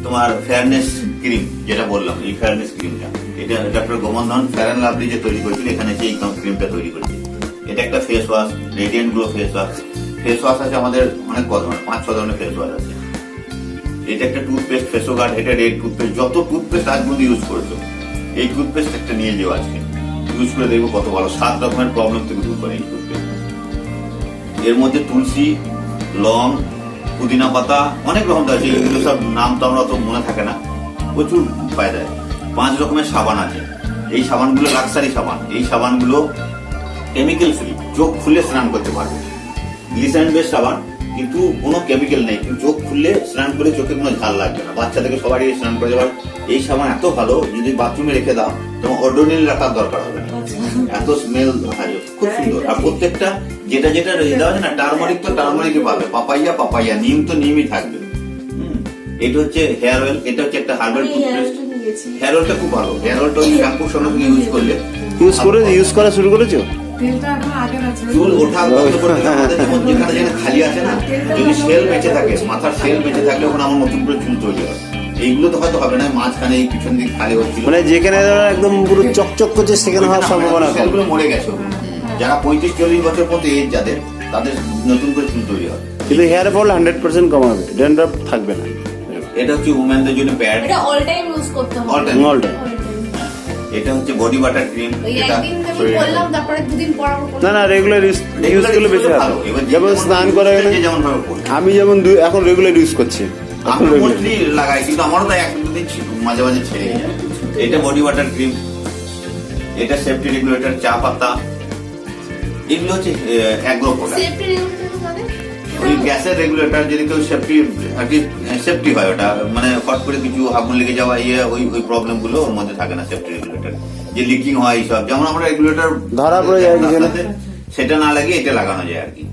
তোমার fairness cream যেটা বললাম, এই ফেয়ারনেস ক্রিমটা এটা ডক্টর গোমনধন ফেয়ার অ্যান্ড লাভলি যে তৈরি করেছিল, এখানে সেই ক্রিমটা তৈরি করেছে। এটা একটা face wash, radiant glow face wash. Face wash আছে আমাদের অনেক ধরনের, 5-6 ধরনের ফেস ওয়াশ আছে। এটা একটা টুথপেস্ট, ফেসো গার্ড, এটা রেড টুথপেস্ট। যত টুথপেস্ট আজ পর্যন্ত ইউজ করেছো, এই টুথপেস্ট একটা নিয়ে যাও আজকে, ইউজ করে দেখবো কত ভালো। 7 রকমের প্রবলেম থেকে দূর করে এই টুথপেস্ট। এর মধ্যে তুলসী, লং, পুদিনা পাতা, অনেক রকম আছে, এগুলো সব নাম তো আমরা তো মনে থাকে না, প্রচুর ফায়দা। 5 রকমের সাবান আছে। এই সাবানগুলো লাক্সারি সাবান। এই সাবানগুলো কেমিক্যাল ফ্রি, চোখ খুলে স্নান করতে পারবে। গ্লিসারিন বেস সাবান, কিন্তু কোনো কেমিক্যাল নেই, কিন্তু চোখ খুললে স্নান করে চোখে কোনো ঝাল লাগবে না। বাচ্চা থেকে সবারই স্নান করে যাবার। এই সাবান এত ভালো, যদি বাথরুমে রেখে দাও তোমার ওডোনিল রাখার দরকার হবে না, এত স্মেল খুব সুন্দর। আর প্রত্যেকটা যেটা যেটা দেওয়া আছে না, টার্মারিক তো টার্মারিকই পাবে, পাপাইয়া, নিম তো নিমই থাকবে। এটা হচ্ছে হেয়ার অয়েল, এটা হচ্ছে একটা হার্বাল টুথপেস্ট। হেয়ার অয়েলটা খুব ভালো। হেয়ার অয়েলটা শ্যাম্পুর সঙ্গে সঙ্গে ইউজ করা শুরু করেছো? চুল ওঠা বন্ধ করতে হবে। আমাদের যেমন যেখানে যেখানে খালি আছে না, যদি সেল বেঁচে থাকে, মাথার সেল বেঁচে থাকলে ওখানে আমার নতুন করে চুল তৈরি হয়। এইগুলো তো হয়তো হবে না, মাঝখানে এই পিছন দিক খালি হচ্ছিল, মানে যেখানে একদম পুরো চকচক করছে সেখানে হওয়ার সম্ভাবনা কম। সেলগুলো মরে গেছে। যারা 35-40 বছর পর্যন্ত এজ যাদের, তাদের নতুন করে চুল তৈরি হয়। কিন্তু হেয়ার ফল 100% কমাবে, ড্যান্ড্রাফ থাকবে না। এটা হচ্ছে উমেনদের জন্য প্যাড, এটা অল টাইম ইউজ করতে হবে। All time. All time. এটা হচ্ছে বডি বাটার ক্রিম। এটা একদিন আমি বললাম, তারপরে দুদিন পর আবার না রেগুলার ইউজ করলে বেশি ভালো। যেমন স্নান করা গেলে যেমন ভাবে করবে। আমি যেমন এখন রেগুলার ইউজ করছি। আমি মোস্টলি লাগাই, কিন্তু আমারও তো 1-2 দিন মাঝে মাঝে ছেড়ে যায়। এটা বডি বাটার ক্রিম। এটা সেফটি রেগুলেটর, চা পাতা। এগুলো হচ্ছে অ্যাগ্রো প্রোডাক্ট। সেফটি রেগুলেটর মানে ওই গ্যাসের রেগুলেটর, যদি কেউ সেফটি হয়, ওটা মানে ফট করে কিছু আগুন লেগে যাওয়া ওই প্রবলেম গুলো ওর মধ্যে থাকে না। সেফটি রেগুলেটর যে লিকিং হয় সব, যেমন আমরা রেগুলেটর ধরা পড়ে যায়, সেটা না লাগিয়ে এটা লাগানো যায় আর কি।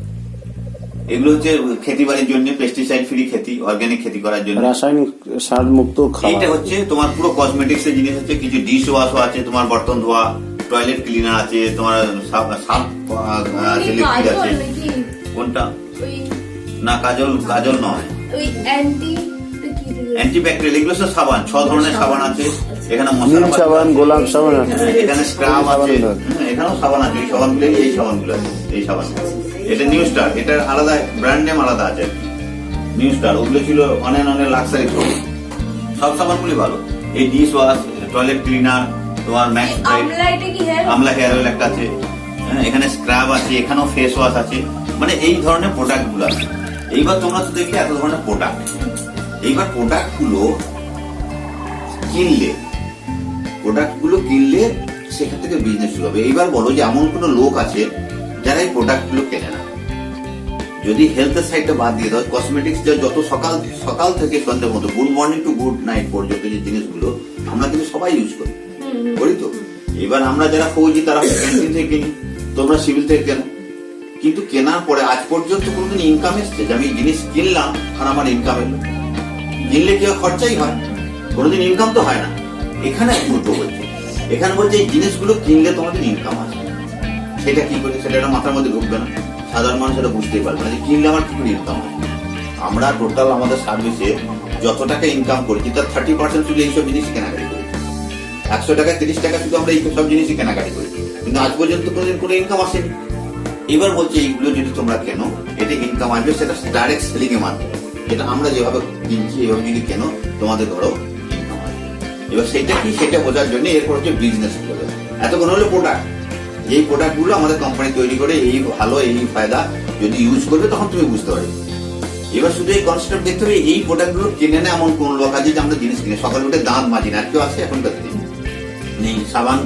এগুলো হচ্ছে খেতি বাড়ির জন্য, পেস্টিসাইড ফ্রি খেতি, অর্গানিক খেতি করার জন্য, রাসায়নিক সার মুক্ত খাবার। এইটা হচ্ছে তোমার পুরো কসমেটিক্স এর জিনিস হচ্ছে। কিছু ডিশ ওয়াশও আছে, তোমার বর্তন ধোয়া, টয়লেট ক্লিনার আছে, তোমার সার্ফ আছে, লিকুইড আছে। কোনটা? না, কাজল নয়, ওই অ্যান্টিব্যাকটেরিয়াল। এগুলো সব সাবান, 6 ধরনের সাবান আছে। এখানে নিম সাবান, গোলাপ সাবান আছে, এখানে স্ক্রাব আছে, এখানেও সাবান আছে। এই সাবানগুলো আছে, এই সাবান। এটা নিউ স্টার, এটার আলাদা ব্র্যান্ড নেম আলাদা আছে। নিউ স্টার, ওগুলো ছিল অনেক লাক্সারি সব সাবানগুলি ভালো। এই ডিশ ওয়াশ, টয়লেট ক্লিনার, তোমার ম্যাক্স আমলা হেয়ার অয়েল একটা আছে। এখানে স্ক্রাব আছে, এখানেও ফেস ওয়াশ আছে। মানে এই ধরনের প্রোডাক্ট গুলো আছে। এইবার তোমরা তো দেখলে এত ধরনের প্রোডাক্ট, এইবার প্রোডাক্ট গুলো কিনলে সেখান থেকে বিজনেস শুরু হবে। এইবার বলো যে এমন কোন লোক আছে যারা এই প্রোডাক্ট গুলো কেনে না। যদি হেলথের সাইডটা বাদ দিয়ে দাও, কসমেটিক্স যত সকাল থেকে সন্ধ্যে মতো, good morning to good night পর্যন্ত যে জিনিসগুলো আমরা কিন্তু সবাই ইউজ করি তো। এবার আমরা যারা ফৌজি তারা ক্যান্টিন থেকে কিনি, তোমরা সিভিল থেকে কেনো, কিন্তু কেনার পরে আজ পর্যন্ত কোনোদিন ইনকাম এসছে যে আমি জিনিস কিনলাম আর আমার ইনকাম এলো? কিনলে কি খরচাই হয়, কোনোদিন ইনকাম তো হয় না। এখানে গুরুত্ব বলছে, এখানে বলছে এই জিনিসগুলো কিনলে তোমাদের ইনকাম আছে। সেটা কি করে, সেটা মাথার মধ্যে ঢুকবে না। সাধারণ মানুষ এটা বুঝতেই পারবে না যে কিনলে আমার কি করে ইনকাম হয়। আমরা টোটাল আমাদের সার্ভিসে যত টাকা ইনকাম করেছি তার 30% শুধু এইসব জিনিস কেনাকাটি করেছি। 100 টাকা 30 টাকা শুধু আমরা এইসব জিনিসই কেনাকাটি করেছি, কিন্তু আজ পর্যন্ত কোনোদিন কোনো ইনকাম আসেনি। এবার বলছে এইগুলো যদি তোমরা কেনো, এটা ইনকাম আসবে, সেটা ডাইরেক্ট সেলিং এর মাধ্যমে। যেটা আমরা যেভাবে কিনছি এইভাবে যদি কেনো, তোমাদের ধরো ইনকাম আসবে। এবার সেটা কি, সেটা বোঝার জন্য এরপর হচ্ছে বিজনেস করবে। এতক্ষণ হলো প্রোডাক্ট, এই প্রোডাক্ট গুলো আমাদের কোম্পানি তৈরি করে, এই ভালো, এই ফায়দা, যদি ইউজ করবে তখন তুমি বুঝতে পারবে। এবার শুধু এই কনসেপ্ট দেখতে হবে, এই প্রোডাক্ট গুলো কিনে না এমন কোন লোক আছে যে আমরা জিনিস কিনে সকালে উঠে দাঁত মাজি না। কেউ আছে এখনকার দিন নেই। সাবান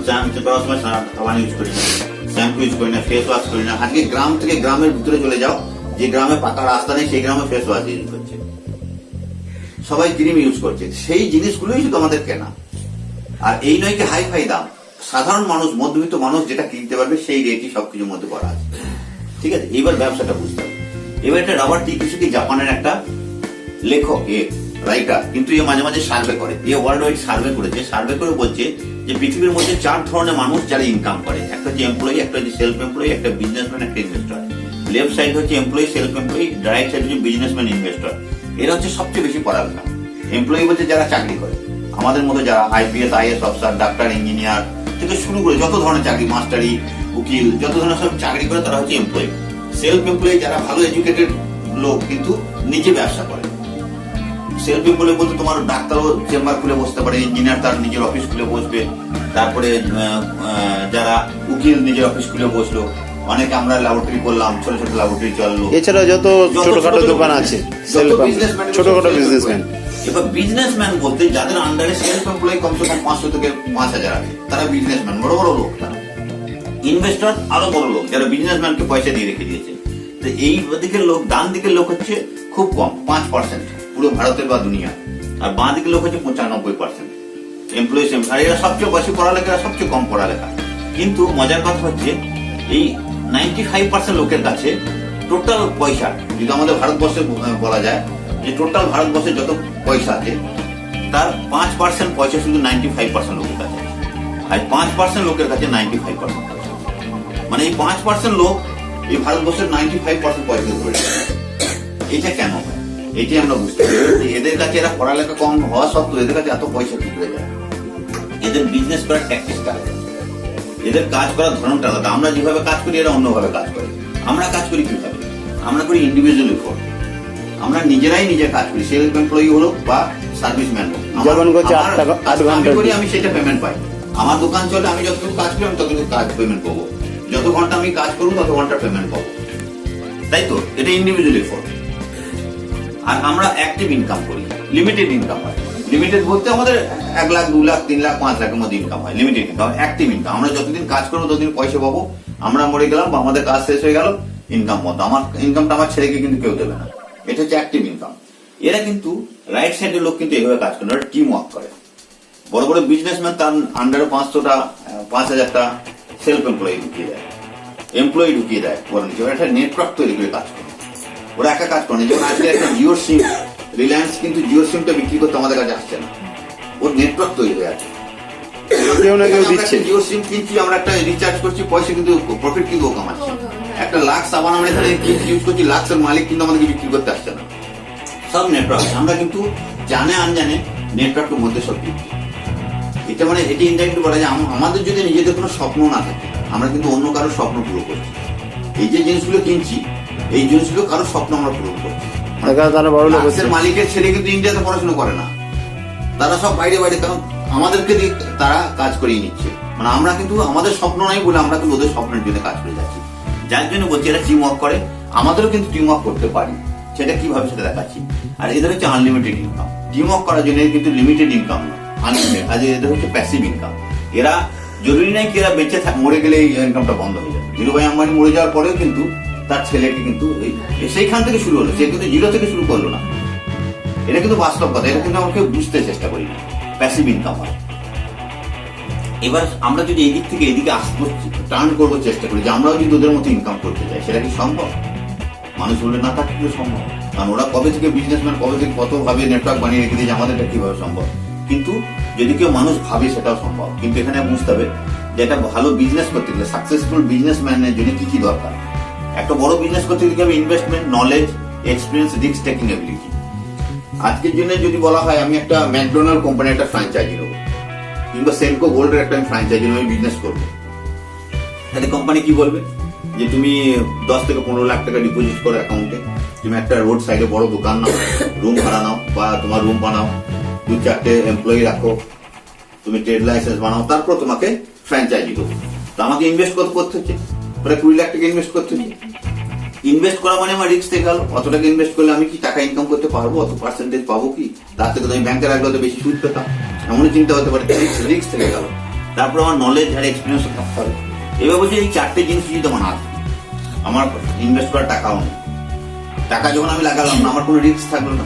সাবান ইউজ করি না, শ্যাম্পু ইউজ করি না, ফেস ওয়াশ করি না। আজকে গ্রাম থেকে গ্রামের ভিতরে চলে যাও, যে গ্রামে পাকা রাস্তা নেই সেই গ্রামে ফেস ওয়াশ ইউজ করছে, সবাই ক্রিম ইউজ করছে। সেই জিনিসগুলোই শুধু আমাদের কেনা। আর এই নয় কি হাই ফাই দাম, সাধারণ মানুষ, মধ্যবিত্ত মানুষ যেটা কিনতে পারবে সেই রেটই সবকিছুর মধ্যে করা আছে। ঠিক আছে, এইবার ব্যবসাটা বুঝতে হবে। এবার এটা রাবার টি কিছু কি জাপানের একটা লেখক, রাইটার, কিন্তু এ মাঝে মাঝে সার্ভে করে, ওয়ার্ল্ড ওয়াইড সার্ভে করেছে। সার্ভে করে বলছে যে পৃথিবীর মধ্যে 4 ধরনের মানুষ যারা ইনকাম করে। একটা হচ্ছে এমপ্লয়ি, একটা হচ্ছে সেলফ এমপ্লয়ি, একটা বিজনেসম্যান, একটা ইনভেস্টর। লেফট সাইড হচ্ছে employee, self employee, right side হচ্ছে বিজনেসম্যান, ইনভেস্টর। এরা হচ্ছে সবচেয়ে বেশি পড়ালেখা। এমপ্লয়ি বলতে যারা চাকরি করে, আমাদের মতো যারা IPS IAS officer, doctor, engineer থেকে শুরু করে যত ধরনের চাকরি, মাস্টারি, উকিল, যত ধরনের সব চাকরি করে তারা হচ্ছে এমপ্লয়ি। সেলফ এমপ্লয়ি যারা ভালো এডুকেটেড লোক কিন্তু নিজে ব্যবসা করে। সেলফ এমপ্লয়ি বলতে তোমার ডাক্তারও চেম্বার খুলে বসতে পারে, ইঞ্জিনিয়ার তার নিজের অফিস খুলে বসবে, তারপরে যারা উকিল নিজের অফিস খুলে বসলো, অনেকে আমরা ল্যাবরেটরি করলাম, ছোট ছোট ল্যাবরেটরি চললো। এছাড়া যত ছোটখাটো দোকান আছে, ছোটখাটো বিজনেসম্যান। এবার বিজনেসম্যান বলতে যাদের আন্ডারে সেলফ এমপ্লয়ি কমসে কম 500 থেকে 5000 আছে, তারা বিজনেসম্যান, বড় বড় লোক। তারা ইনভেস্টর আরো বড় লোক, যারা বিজনেসম্যানকে পয়সা দিয়ে রেখে দিয়েছে। তো এই দিকের লোক, ডান দিকের লোক হচ্ছে খুব কম, 5% পুরো ভারতের বা দুনিয়া, আর বাঁ দিকের লোক হচ্ছে 95% এমপ্লয়ি। আর এরা সবচেয়ে বেশি পড়ালেখা, সবচেয়ে কম পড়ালেখা। কিন্তু মজার কথা হচ্ছে এই 95% লোকের কাছে টোটাল পয়সা, যদি আমাদের ভারতবর্ষে বলা যায় যে টোটাল ভারতবর্ষে যত পয়সা আছে তার 5% পয়সা শুধু 95% লোকের কাছে, আর 5% লোকের কাছে 95% পয়সা। মানে এই 5% লোক এই ভারতবর্ষের 95% পয়সা ধরে রাখে। এটা কেন হয়? এটাই আমরা বুঝতে পারি। এদের কাছে এরা পড়ালেখা কম হওয়া সত্ত্বেও এদের কাছে এত পয়সা কি করে যায়? এদের বিজনেস করার ট্যাকটিক্সটা আলাদা, এদের কাজ করার ধরনটা আলাদা। আমরা যেভাবে কাজ করি এরা অন্যভাবে কাজ করে। আমরা কাজ করি কিভাবে? আমরা করি ইন্ডিভিজুয়াল এফোর্ট, আমরা নিজেরাই নিজের কাজ করি। সেলফ এমপ্লয়ি হোক বা সার্ভিসম্যান হোক, আমি সেটা পেমেন্ট পাই। আমার দোকান চলে, আমি যতটুকু কাজ করি আমি ততটুকু কাজ পেমেন্ট পাবো। যত ঘন্টা আমি কাজ করবো তত ঘন্টা পেমেন্ট পাবো, তাই তো? এটা ইন্ডিভিজুয়াল এফোর্ট। আর আমরা অ্যাক্টিভ ইনকাম করি, লিমিটেড ইনকাম হয়। লিমিটেড বলতে আমাদের 1 লাখ, 2 লাখ, 3 লাখ, 5 লাখের মধ্যে ইনকাম হয়। Limited income, active income. আমরা যতদিন কাজ করবো ততদিন পয়সা পাবো। আমরা মরে গেলাম বা আমাদের কাজ শেষ হয়ে গেল, ইনকাম বন্ধ। আমার ইনকামটা আমার ছেলেকে কিন্তু কেউ দেবে না। এটা হচ্ছে অ্যাক্টিভ ইনকাম। এরা কিন্তু রাইট সাইডের লোক কিন্তু এইভাবে কাজ করে, ওরা টিম ওয়ার্ক করে। বড় বড় বিজনেসম্যান তার আন্ডারে 500টা 5000টা সেলফ এমপ্লয়ি ঢুকিয়ে দেয়, এমপ্লয়ি ঢুকিয়ে দেয়। ওরা একটা নেটওয়ার্ক তৈরি করে কাজ করে। ওরা একা কাজ করে না। যেমন আজকে একটা জিও সিম, রিলায়েন্স কিন্তু জিও সিমটা বিক্রি করতে আমাদের কাছে আসছে না, ওর নেটওয়ার্ক তৈরি হয়ে আছে। কেউ না কেউ দিচ্ছে। জিও সিম কিনছি, আমরা একটা রিচার্জ করছি, পয়সা কিন্তু প্রফিট কিন্তু ও কামাচ্ছে। একটা লাখ সাবান আমরা এখানে ইউজ করছি, লাক্সের মালিক কিন্তু আমাদেরকে বিক্রি করতে আসছে না। সব নেটওয়ার্ক। আমরা কিন্তু জানে আনজানে নেটওয়ার্কের মধ্যে সব বিক্রি। এটা মানে এটি ইনডাইরেক্ট বলা যায় আমাদের যদি নিজেদের কোনো স্বপ্ন না থাকে, আমরা কিন্তু অন্য কারোর স্বপ্ন পূরণ করছি। এই যে জিনিসগুলো কিনছি, এই জিনিসগুলো কারোর স্বপ্ন আমরা পূরণ করছি। মালিকের ছেলে কিন্তু ইন্ডিয়াতে পড়াশোনা করে না, তারা সব বাইরে বাইরে, কারণ আমাদেরকে তারা কাজ করিয়ে নিচ্ছে। মানে আমরা কিন্তু আমাদের স্বপ্ন নাই বলে আমরা কিন্তু ওদের স্বপ্নের জন্য কাজ করে যাচ্ছি। যার জন্য বলছি এরা টিম ওয়ার্ক করে, আমাদেরও কিন্তু টিম ওয়ার্ক করতে পারি। সেটা কিভাবে সেটা দেখাচ্ছি। আর এদের হচ্ছে আনলিমিটেড ইনকাম। টিম ওয়ার্ক করার জন্য কিন্তু লিমিটেড ইনকাম না, আনলিমিটেড। আর এদের হচ্ছে প্যাসিভ ইনকাম। এরা জরুরি নাই কি এরা বেঁচে মরে গেলে এই ইনকামটা বন্ধ হয়ে যাবে। ধীরুভাই আম্বানি মরে যাওয়ার পরেও কিন্তু তার ছেলেকে কিন্তু সেইখান থেকে শুরু হলো, সে কিন্তু জিরো থেকে শুরু করলো না। এটা কিন্তু বাস্তব কথা, এটা কিন্তু আমাকে বুঝতে চেষ্টা করি না। প্যাসিভ ইনকাম হয়। এবার আমরা যদি এই দিক থেকে এদিকে আসতে টার্ন করবো চেষ্টা করি যে আমরাও যদি ওদের মতো ইনকাম করতে চাই, সেটা কি সম্ভব? মানুষ বলে না থাকলে সম্ভব। কারণ ওরা কবে থেকে বিজনেসম্যান, কবে থেকে কত ভাবে নেটওয়ার্ক বানিয়ে রেখে দিয়েছে, আমাদেরটা কিভাবে সম্ভব? কিন্তু যদি কেউ মানুষ ভাবে সেটাও সম্ভব। কিন্তু এখানে বুঝতে হবে যে একটা ভালো বিজনেস করতে গেলে, সাকসেসফুল বিজনেসম্যানের জন্য কি কি দরকার। একটা বড় বিজনেস করতে গেলে investment, knowledge, experience, risk taking ability. আজকের জন্য যদি বলা হয় আমি একটা ম্যাকডোনাল্ড কোম্পানি একটা ফ্র্যাঞ্চাইজি নেবো, কিংবা সেনকো গোল্ডের একটা আমি ফ্র্যাঞ্চাইজি নেবো, আমি বিজনেস করবো, তাহলে কোম্পানি কি বলবে যে তুমি 10 থেকে 15 লাখ টাকা ডিপোজিট করো অ্যাকাউন্টে, তুমি একটা রোড সাইডে বড় দোকান নাও, রুম ভাড়া নাও বা তোমার রুম বানাও, 2-4টে এমপ্লয়ি রাখো, তুমি ট্রেড লাইসেন্স বানাও, তারপর তোমাকে ফ্র্যাঞ্চাইজি দেবো। তো আমাকে ইনভেস্ট করতে হচ্ছে, প্রায় 20 লাখ টাকা ইনভেস্ট করতে হচ্ছে। ইনভেস্ট করা মানে আমার রিস্ক থেকে গেল। অত টাকা ইনভেস্ট করলে আমি কি টাকা ইনকাম করতে পারবো? অত পার্সেন্টেজ পাবো কি? তার থেকে তো আমি ব্যাংকে রাখলে তো বেশি সুদ পেতাম, এমনই চিন্তা হতে পারে। রিস্ক থেকে গেল। তারপর আমার নলেজ আর এক্সপিরিয়েন্স থাকতে হবে। এবার বলছি এই 4টে জিনিস যদি তোমার না থাকে, আমার ইনভেস্ট করার টাকাও নেই, টাকা যখন আমি লাগালাম না, আমার কোনো রিস্ক থাকলো না,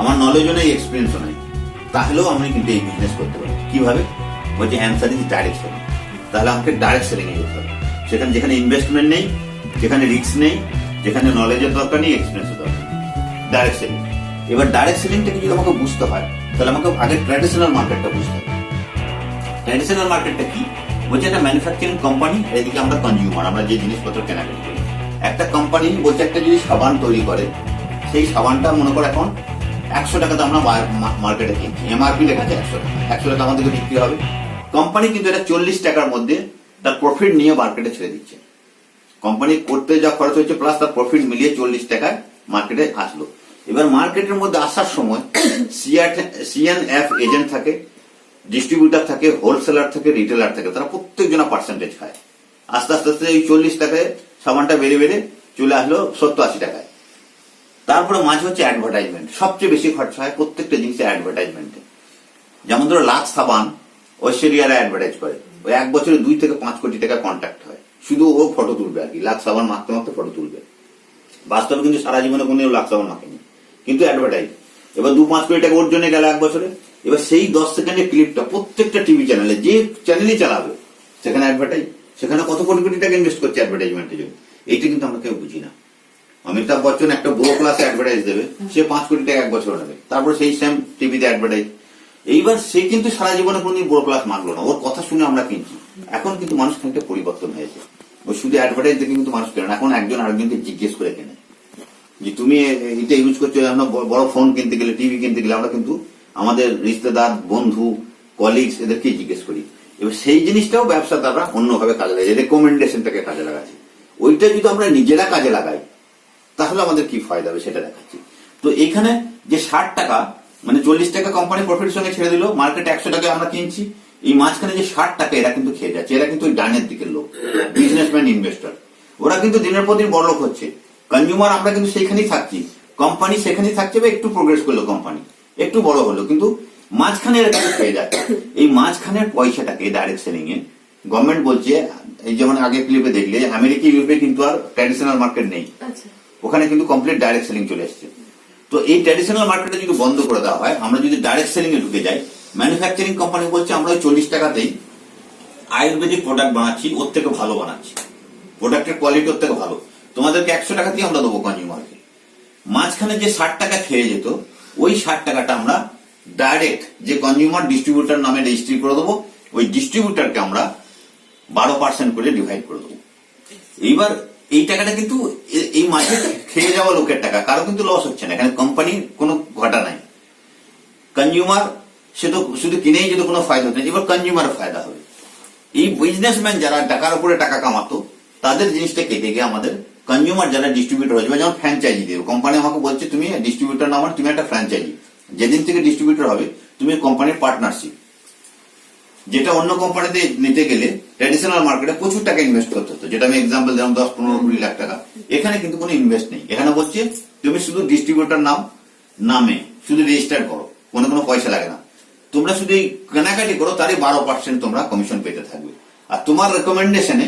আমার নলেজও নেই, এক্সপিরিয়েন্সও নেই, তাহলেও আমি কিন্তু এই বিজনেস করতে পারি। কিভাবে? বলছি অ্যান্সার ইজ ডাইরেক্ট সেলিং। তাহলে আমাকে ডাইরেক্ট সেলিং এ যেতে হবে। সেখানে যেখানে ইনভেস্টমেন্ট নেই, যেখানে রিস্ক নেই, যেখানে নলেজের দরকার নেই, এক্সপিরিয়েন্সের দরকার, ডাইরেক্ট সেলিং। এবার ডাইরেক্ট সেলিংটাকে যদি আমাকে বুঝতে হয়, তাহলে আমাকে আগে ট্র্যাডিশনাল মার্কেটটা বুঝতে হবে। ট্র্যাডিশনাল মার্কেটটা কি? বলছে একটা ম্যানুফ্যাকচারিং কোম্পানি, এদিকে আমরা কনজিউমার, আমরা যে জিনিসপত্র কেনাকাটি করি। একটা কোম্পানি বলছে একটা যদি সাবান তৈরি করে, সেই সাবানটা মনে করো এখন 100 টাকাতে আমরা মার্কেটে কিনছি, এমআরপি লেখা আছে 100 টাকা, 100 টাকা আমাদেরকে বিক্রি হবে। কোম্পানি কিন্তু এটা 40 টাকার মধ্যে তার প্রফিট নিয়ে মার্কেটে ছেড়ে দিচ্ছে। কোম্পানি করতে যা খরচ হচ্ছে প্লাস তার প্রফিট মিলিয়ে 40 টাকায় মার্কেটে আসলো। এবার মার্কেটের মধ্যে আসার সময় সিএনএফ এজেন্ট থাকে, ডিস্ট্রিবিউটার থাকে, হোলসেলার থাকে, রিটেলার থাকে, তারা প্রত্যেকজনা পার্সেন্টেজ খায়। আস্তে আস্তে আস্তে এই 40 টাকায় সামানটা বেড়ে বেড়ে চলে আসলো 70-80 টাকায়। তারপরে মাঝে হচ্ছে অ্যাডভার্টাইজমেন্ট, সবচেয়ে বেশি খরচা হয় প্রত্যেকটা জিনিসে অ্যাডভার্টাইজমেন্টে। যেমন ধরো লাক্স সাবান ঐশ্বরিয়ারা অ্যাডভার্টাইজ করে, ওই 1 বছরে 2 থেকে 5 কোটি টাকা কন্ট্যাক্ট হয়, শুধু ও ফটো তুলবে আর কি, লাক্স সাবান মাখতে মাখতে ফটো তুলবে। বাস্তবে কিন্তু সারা জীবনে কোনো লাক্স সাবান মাখেনি, কিন্তু অ্যাডভার্টাইজ। এবার 2-5 কোটি টাকা ওর জন্য গেল 1 বছরে। এবার সেই 10 সেকেন্ডের ক্লিপটা প্রত্যেকটা টিভি চ্যানেলে, যে চ্যানেলই চালাবে সেখানে অ্যাডভার্টাইজ, সেখানে কত কোটি কোটি টাকা ইনভেস্ট করছে অ্যাডভার্টাইজমেন্টের জন্য। এইটা কিন্তু আমরা কেউ বুঝি না। অমিতাভ বচ্চন একটা বড় ক্লাসে অ্যাডভার্টাইজ দেবে, সে 5 কোটি টাকা 1 বছর নেবে, তারপর সেই সেম টিভিতে অ্যাডভার্টাইজ। এইবার সে কিন্তু সারা জীবনে কোনদিন বড় ক্লাস মানলো না, ওর কথা শুনে আমরা কিনছি। এখন কিন্তু মানুষ খানিকটা পরিবর্তন হয়েছে, ওই শুধু অ্যাডভার্টাইজ দেখে কিন্তু মানুষ কেনে না, এখন একজন আরেকজনকে জিজ্ঞেস করে কেনে যে তুমি এটা ইউজ করছো। এখন বড় ফোন কিনতে গেলে, টিভি কিনতে গেলে আমরা কিন্তু আমাদের রিশতেদার, বন্ধু, কলিগস এদেরকে জিজ্ঞেস করি। এবার সেই জিনিসটাও ব্যবসাদাররা অন্যভাবে কাজে লাগায়, রেকমেন্ডেশনটাকে কাজে লাগাচ্ছে। ওইটা যদি আমরা নিজেরা কাজে লাগাই তাহলে আমাদের কি ফায়দা হবে সেটা দেখাচ্ছি। তো এখানে যে 60 টাকা মানে 40 টাকা কোম্পানি প্রফিটের সঙ্গে ছেড়ে দিল, মার্কেটে 100 টাকায় আমরা কিনছি, এই মাঝখানে যে 60 টাকা এরা কিন্তু খেয়ে যাচ্ছে। এরা কিন্তু ওই ডানের দিকের লোক, বিজনেসম্যান, ইনভেস্টর। ওরা কিন্তু দিনের পর দিন বড় লোক হচ্ছে। কনজিউমার আমরা কিন্তু সেখানেই থাকছি, কোম্পানি সেখানেই থাকছে, বা একটু প্রোগ্রেস করলো কোম্পানি, একটু বড় হলো, কিন্তু মাঝখানে এরা কিন্তু খেয়ে যাচ্ছে। এই মাঝখানের পয়সাটাকে ডাইরেক্ট সেলিং এ গভর্নমেন্ট বলছে, এই যেমন আগে ক্লিপে দেখলে আমেরিকা, ইউরোপে কিন্তু আর ট্র্যাডিশনাল মার্কেট নেই, ওখানে কিন্তু কমপ্লিট ডাইরেক্ট সেলিং চলে আসছে। তো এই ট্র্যাডিশনাল মার্কেটে যদি বন্ধ করে দেওয়া হয়, আমরা যদি ডাইরেক্ট সেলিং এ ঢুকে যাই, ম্যানুফ্যাকচারিং কোম্পানি বলছে আমরা ওই 40 টাকাতেই আয়ুর্বেদিক প্রোডাক্ট বানাচ্ছি, ওর থেকে ভালো বানাচ্ছি, প্রোডাক্টের কোয়ালিটি ওর থেকে ভালো, তোমাদেরকে 100 টাকাতেই আমরা দেবো কনজিউমারকে। মাঝখানে যে 60 টাকা খেয়ে যেত, ওই 60 টাকাটা আমরা ডাইরেক্ট যে কনজিউমার ডিস্ট্রিবিউটার নামে রেজিস্ট্রি করে দেবো, ওই ডিস্ট্রিবিউটারকে আমরা 12% করে ডিভাইড করে দেবো। এইবার এই টাকাটা কিন্তু এই মাঝে খেয়ে যাওয়া লোকের টাকা, কারো কিন্তু লস হচ্ছে না, এখানে কোম্পানির কোনো ঘাটা নাই। কনজিউমার সে তো শুধু কিনেই যেত, কোনো ফায়দা হচ্ছে না, এবার কনজিউমারের ফায়দা হবে। এই বিজনেসম্যান যারা টাকার উপরে টাকা কামাতো, তাদের জিনিসটা কেটে গিয়ে আমাদের কনজিউমার যারা ডিস্ট্রিবিউটর হয়েছে, যেমন ফ্র্যাঞ্চাইজি দেবে, কোম্পানি আমাকে বলছে তুমি ডিস্ট্রিবিউটর নাম, তুমি একটা ফ্র্যাঞ্চাইজি, যেদিন থেকে ডিস্ট্রিবিউটর হবে তুমি কোম্পানির পার্টনারশিপ, যেটা অন্য কোম্পানিতে নিতে গেলে ট্র্যাডিশনাল মার্কেটে প্রচুর টাকা ইনভেস্ট করতে হতো, যেটা আমি এক্সাম্পল দিলাম 10-15-20 লাখ টাকা। এখানে কিন্তু কোনো ইনভেস্ট নেই, এখানে বলছে তুমি শুধু ডিস্ট্রিবিউটর নামে শুধু রেজিস্টার করো, কোনো পয়সা লাগে না, তোমরা শুধু এই কেনাকাটি করো, তারই 12% তোমরা কমিশন পেতে থাকবে। আর তোমার রেকমেন্ডেশনে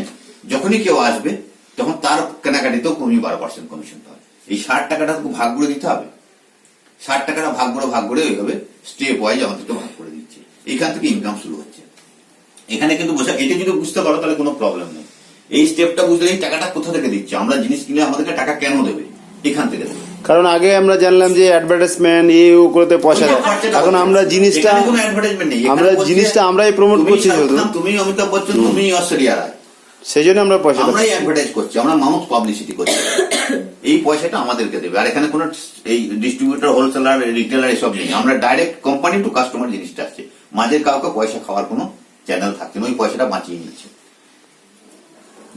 যখনই কেউ আসবে তখন তার কেনাকাটিতেও তুমি 12% কমিশন পাবে। এই 60 টাকাটা ভাগ করে দিতে হবে, 60 টাকাটা ভাগ করে ওইভাবে স্টেপ ওয়াইজ আমাদেরকে ভাগ করে দিচ্ছে, এখান থেকে ইনকাম শুরু হচ্ছে। এখানে কিন্তু এটা যদি বুঝতে পারো তাহলে কোনো প্রবলেম নেই। এই স্টেপটা বুঝলে এই টাকাটা কোথা থেকে দিচ্ছে, আমরা জিনিস কিনে আমাদেরকে টাকা কেন দেবে, এখান থেকে দেবে। কারণ আগে আমরা জানলাম যে অ্যাডভার্টাইজমেন্ট করতে পয়সা দেয়, এখন আমরা জিনিসটা আমরাই প্রমোট করছি, তুমি অমিতাভ বচ্চন, তুমি ঐশ্বরিয়া রায়, সেই জন্য আমরা পয়সা আমরাই অ্যাডভার্টাইজ করছি, আমরা মাউথ পাবলিসিটি করছি, এই পয়সাটা আমাদেরকে দেবে। আর এখানে কোনো এই ডিস্ট্রিবিউটর, হোলসেলার, রিটেলার এসব নেই, আমরা ডাইরেক্ট কোম্পানি টু কাস্টমার জিনিসটা আসছে, মাঝের কাউকে পয়সা খাওয়ার কোনো চ্যানেল থাকছে না, ওই পয়সাটা বাঁচিয়ে নিচ্ছে।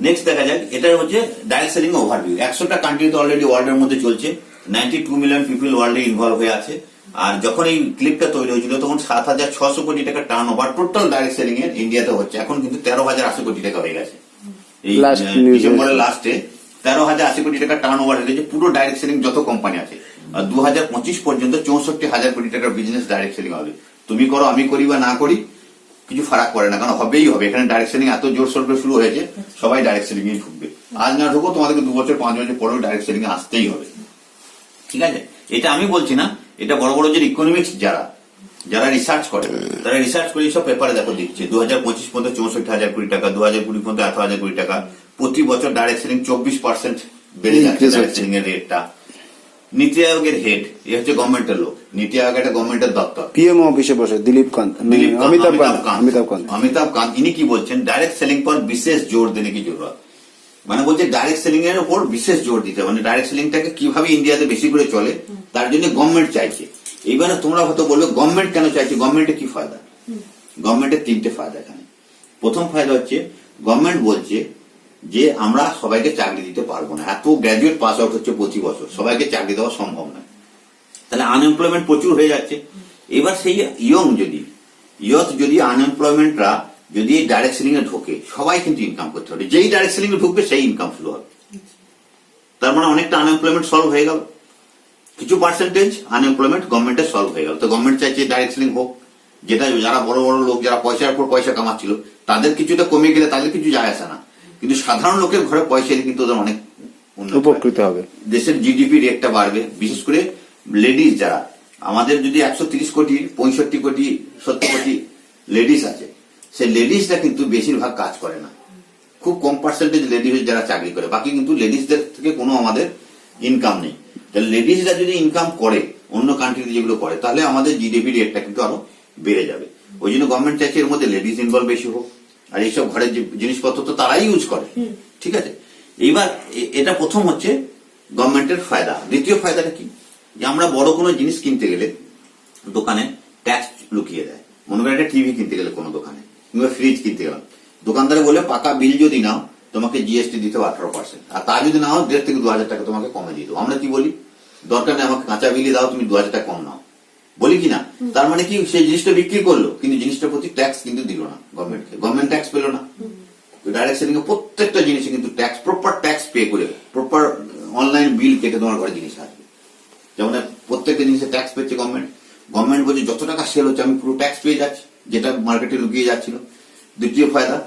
নেক্সট দেখা যাক, এটা হচ্ছে ডাইরেক্ট সেলিং ওভারভিউ। 100টা কান্ট্রিতে অলরেডি ওয়ার্ল্ডের মধ্যে চলছে, 92 মিলিয়ন পিপল ওয়ার্ল্ডে ইনভলভ হয়ে আছে। আর যখন এই ক্লিপটা তৈরি হয়েছিল তখন 7,600 কোটি টাকা turn over total direct selling এর ইন্ডিয়াতে হচ্ছে, এখন কিন্তু 13,080 কোটি টাকা হয়ে গেছে। এই ডিসেম্বরের লাস্টে 13,080 কোটি টাকা টার্ন ওভার হয়ে গেছে পুরো ডাইরেক্ট সেলিং যত কোম্পানি আছে। আর 2025 পর্যন্ত 64,000 কোটি টাকার বিজনেস ডাইরেক্ট সেলিং হবে। তুমি করো, আমি করি বা না করি, কিছু ফারাক পড়ে না, কারণ হবেই হবে। এখানে ডাইরেক্ট সেলিং এত জোরসোর করে শুরু হয়েছে, সবাই ডাইরেক্ট সেলিং এ ঢুকবে। আজ না ঢুকো, তোমাদেরকে 2 বছর 5 বছর পরেও ডাইরেক্ট সেলিং এ আসতেই হবে, ঠিক আছে? এটা আমি বলছি না, এটা বড় বড় যে ইকোনমিক্স যারা রিসার্চ করে, তারা রিসার্চ করে সব পেপারে দেখো দিচ্ছে 2025 পর্যন্ত 64,000 কোটি টাকা, 2020 পর্যন্ত 100,000 কোটি টাকা, প্রতি বছর ডাইরেক্ট সেলিং 24% বেড়ে যাচ্ছে ডাইরেক্ট সেলিং এর রেটটা। নীতি আয়োগের হেড, এ হচ্ছে গভর্নমেন্টের লোক, নীতি আয়োগ একটা গভর্নমেন্টের দপ্তর, পিএম অফিসে বসে অমিতাভ কান্ত, ইনি কি বলছেন, ডাইরেক্ট সেলিং पर विशेष जोर देने की जरूरत। মানে বলছে ডাইরেক্ট সেলিং এর উপর বিশেষ জোর দিতে, মানে ডাইরেক্ট সেলিংটাকে কিভাবে ইন্ডিয়াতে বেশি করে চলে তার জন্য গভর্নমেন্ট চাইছে। এইবারে তোমরা হয়তো বলবে গভর্নমেন্ট কেন চাইছে, গভর্নমেন্টের কি ফায়দা? গভর্নমেন্টের তিনটে ফায়দা এখানে। প্রথম ফায়দা হচ্ছে গভর্নমেন্ট বলছে যে আমরা সবাইকে চাকরি দিতে পারবো না, এত গ্র্যাজুয়েট পাস আউট হচ্ছে প্রতি বছর, সবাইকে চাকরি দেওয়া সম্ভব নয়, তাহলে আনএমপ্লয়মেন্ট প্রচুর হয়ে যাচ্ছে। এবার সেই যদি আনএমপ্লয়মেন্টরা যদি ডাইরেক্ট সেলিং এ ঢোকে, সবাই কিন্তু ইনকাম করতে হবে, যেই ডাইরেক্ট সেলিং এ ঢুকবে সেই ইনকাম শুরু হবে। তার মানে অনেকটা আনএমপ্লয়মেন্ট সলভ হয়ে গেল, কিছু পার্সেন্টেজ আনএমপ্লয়মেন্ট গভর্নমেন্টের সলভ হয়ে গেল। তো গভর্নমেন্ট চাইছে ডাইরেক্ট সেলিং হোক, যেটা যারা বড় বড় লোক যারা পয়সার উপর পয়সা কামাচ্ছিল তাদের কিছুটা কমে গেলে তাদের কিছু যায় আসে না, কিন্তু সাধারণ লোকের ঘরে পয়সা এলে কিন্তু ওদের অনেক উপকৃত হবে, দেশের জিডিপি রেটটা বাড়বে। বিশেষ করে লেডিস যারা আমাদের যদি 130 কোটি 65 কোটি 70 কোটি লেডিস আছে, সেই লেডিসরা কিন্তু বেশিরভাগ কাজ করে না, খুব কম পার্সেন্টেজ লেডিস যারা চাকরি করে, বাকি কিন্তু লেডিসদের থেকে কোনো আমাদের ইনকাম নেই। তাহলে লেডিসরা যদি ইনকাম করে অন্য কান্ট্রিতে যেগুলো করে, তাহলে আমাদের জিডিপি রেটটা কিন্তু আরো বেড়ে যাবে। ওই জন্য গভর্নমেন্ট চাইছে এর মধ্যে লেডিস ইনভলভ বেশি হোক, আর এইসব ঘরের যে জিনিসপত্র তো তারাই ইউজ করে, ঠিক আছে। এইবার এটা প্রথম হচ্ছে গভর্নমেন্টের ফায়দা। দ্বিতীয় ফায়দাটা কি, যে আমরা বড় কোনো জিনিস কিনতে গেলে দোকানে ট্যাক্স লুকিয়ে দেয়। মনে করেন একটা টিভি কিনতে গেলে কোনো দোকানে, কিংবা ফ্রিজ কিনতে গেলাম, দোকানদারে বলে পাকা বিল যদি নাও তোমাকে জিএসটি দিতে হবে 18%, আর তা যদি নাও 1,500 থেকে 2,000 টাকা তোমাকে কমে দিয়ে দেবো। আমরা কি বলি, দরকার নেই আমাকে কাঁচা বিলি দাও, তুমি 2,000 টাকা কম নাও, বলি কিনা? তার মানে কি, সেই জিনিসটা বিক্রি করলো কিন্তু জিনিসটার প্রতি ট্যাক্স কিন্তু দিল না গভর্নমেন্টকে, গভর্নমেন্ট ট্যাক্স পেল না। ডাইরেক্ট সেলিং এ প্রত্যেকটা জিনিসে কিন্তু ট্যাক্স, প্রপার ট্যাক্স পে করে, প্রপার অনলাইন বিল কেটে তোমার ঘরে জিনিস আসবে। যেমন প্রত্যেকটা জিনিসে ট্যাক্স পেয়েছে গভর্নমেন্ট, গভর্নমেন্ট বলছে যত টাকা সেল হচ্ছে আমি পুরো ট্যাক্স পেয়ে যাচ্ছি, যেটা মার্কেটে লুকিয়ে যাচ্ছিল। দ্বিতীয় ফায়দা।